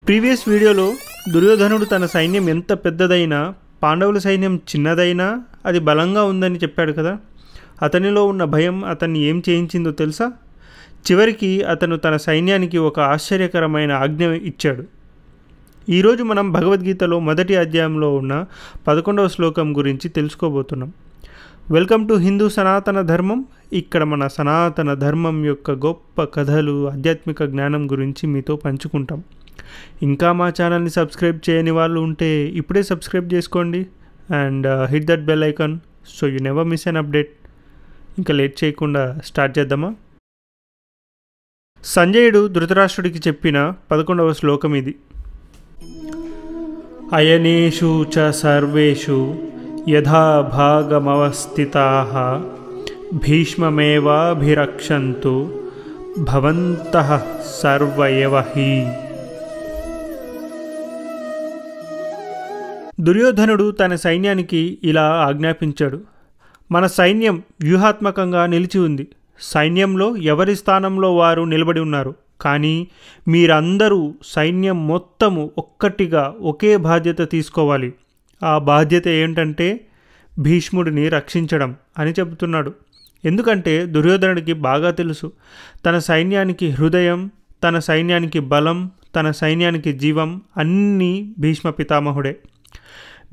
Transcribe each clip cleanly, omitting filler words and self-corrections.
Previous వీడియోలో దుర్యోధనుడు తన సైన్యం ఎంత పెద్దదైనా పాండవుల సైన్యం చిన్నదైనా అది బలంగా ఉందని చెప్పాడు కదా. అతనిలో ఉన్న భయం అతన్ని ఏం చేయించిందో తెలుసా? చివరికి అతను తన సైన్యానికి ఒక ఆశ్చర్యకరమైన ఆజ్ఞ ఇచ్చాడు. ఈరోజు మనం భగవద్గీతలో మొదటి అధ్యాయంలో ఉన్న 11వ శ్లోకం గురించి తెలుసుకోబోతున్నాం. వెల్కమ్ టు హిందూ సనాతన ధర్మం. ఇక్కడ మన సనాతన ధర్మం యొక్క గొప్ప కథలు, ఆధ్యాత్మిక జ్ఞానం గురించి మీతో పంచుకుంటాం. ఇంకా మా ఛానల్ని సబ్స్క్రైబ్ చేయని వాళ్ళు ఉంటే ఇప్పుడే సబ్స్క్రైబ్ చేసుకోండి and hit that bell icon so you never miss an update. ఇంకా లేట్ చేయకుండా స్టార్ట్ చేద్దామా? సంజయుడు ధృతరాష్ట్రుడికి చెప్పిన 11వ శ్లోకం ఇది. అయనేషు చ సర్వేషు యథా భాగమవస్థితాః భీష్మమేవాభిరక్షन्तు భవంతః సర్వ ఏవ హి. దుర్యోధనుడు తన సైన్యానికి ఇలా ఆజ్ఞాపించాడు. మన సైన్యం వ్యూహాత్మకంగా నిలిచి ఉంది. సైన్యంలో ఎవరి స్థానంలో వారు నిలబడి ఉన్నారు. కానీ మీరందరూ సైన్యం మొత్తము ఒక్కటిగా ఒకే బాధ్యత తీసుకోవాలి. ఆ బాధ్యత ఏంటంటే భీష్ముడిని రక్షించడం అని చెబుతున్నాడు. ఎందుకంటే దుర్యోధనుడికి బాగా తెలుసు, తన సైన్యానికి హృదయం, తన సైన్యానికి బలం, తన సైన్యానికి జీవం అన్నీ భీష్మ పితామహుడే.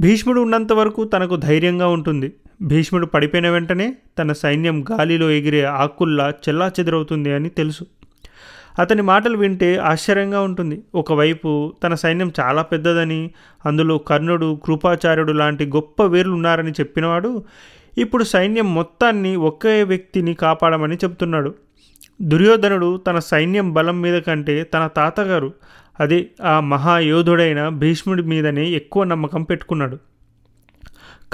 భీష్ముడు ఉన్నంత వరకు తనకు ధైర్యంగా ఉంటుంది. భీష్ముడు పడిపోయిన వెంటనే తన సైన్యం గాలిలో ఎగిరే ఆకుల్లా చెల్లాచెదరవుతుంది అని తెలుసు. అతని మాటలు వింటే ఆశ్చర్యంగా ఉంటుంది. ఒకవైపు తన సైన్యం చాలా పెద్దదని, అందులో కర్ణుడు, కృపాచార్యుడు లాంటి గొప్ప వీరులు ఉన్నారని చెప్పినవాడు ఇప్పుడు సైన్యం మొత్తాన్ని ఒకే వ్యక్తిని కాపాడమని చెబుతున్నాడు. దుర్యోధనుడు తన సైన్యం బలం మీద కంటే తన తాతగారు, అదే ఆ మహాయోధుడైన భీష్ముడి మీదనే ఎక్కువ నమ్మకం పెట్టుకున్నాడు.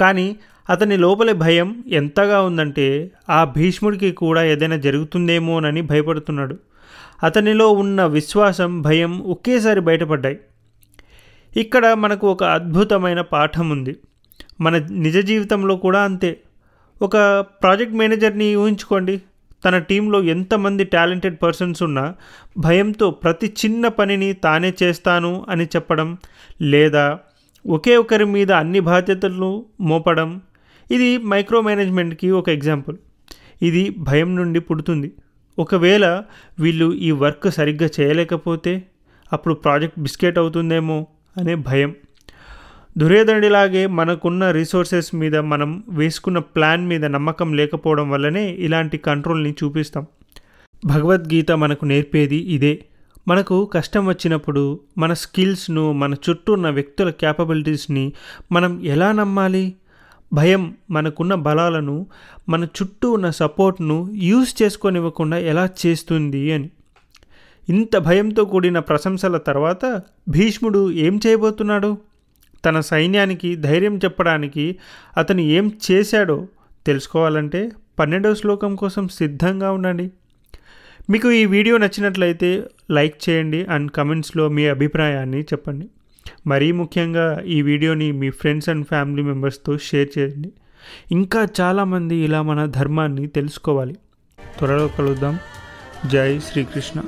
కానీ అతని లోపలి భయం ఎంతగా ఉందంటే ఆ భీష్ముడికి కూడా ఏదైనా జరుగుతుందేమోనని భయపడుతున్నాడు. అతనిలో ఉన్న విశ్వాసం, భయం ఒకేసారి బయటపడ్డాయి. ఇక్కడ మనకు ఒక అద్భుతమైన పాఠం ఉంది. మన నిజ జీవితంలో కూడా అంతే. ఒక ప్రాజెక్ట్ మేనేజర్ని ఊహించుకోండి. తన టీంలో ఎంతమంది టాలెంటెడ్ పర్సన్స్ ఉన్నా భయంతో ప్రతి చిన్న పనిని తానే చేస్తాను అని చెప్పడం, లేదా ఒకే ఒకరి మీద అన్ని బాధ్యతలను మోపడం, ఇది మైక్రో మేనేజ్మెంట్కి ఒక ఎగ్జాంపుల్. ఇది భయం నుండి పుడుతుంది. ఒకవేళ వీళ్ళు ఈ వర్క్ సరిగ్గా చేయలేకపోతే అప్పుడు ప్రాజెక్ట్ బిస్కెట్ అవుతుందేమో అనే భయం. దుర్యోధనుడిలాగే మనకున్న రీసోర్సెస్ మీద, మనం వేసుకున్న ప్లాన్ మీద నమ్మకం లేకపోవడం వల్లనే ఇలాంటి కంట్రోల్ని చూపిస్తాం. భగవద్గీత మనకు నేర్పేది ఇదే. మనకు కష్టం వచ్చినప్పుడు మన స్కిల్స్ను, మన చుట్టూ ఉన్న వ్యక్తుల క్యాపబిలిటీస్ని మనం ఎలా నమ్మాలి? భయం మనకున్న బలాలను, మన చుట్టూ ఉన్న సపోర్ట్ను యూజ్ చేసుకొనివ్వకుండా ఎలా చేస్తుంది అని. ఇంత భయంతో కూడిన ప్రశంసల తర్వాత భీష్ముడు ఏం చేయబోతున్నాడు? తన సైన్యానికి ధైర్యం చెప్పడానికి అతను ఏం చేశాడో తెలుసుకోవాలంటే 12వ శ్లోకం కోసం సిద్ధంగా ఉండండి. మీకు ఈ వీడియో నచ్చినట్లయితే లైక్ చేయండి అండ్ కమెంట్స్లో మీ అభిప్రాయాన్ని చెప్పండి. మరీ ముఖ్యంగా ఈ వీడియోని మీ ఫ్రెండ్స్ అండ్ ఫ్యామిలీ మెంబర్స్తో షేర్ చేయండి. ఇంకా చాలామంది ఇలా మన ధర్మాన్ని తెలుసుకోవాలి. త్వరలో కలుద్దాం. జై శ్రీకృష్ణ.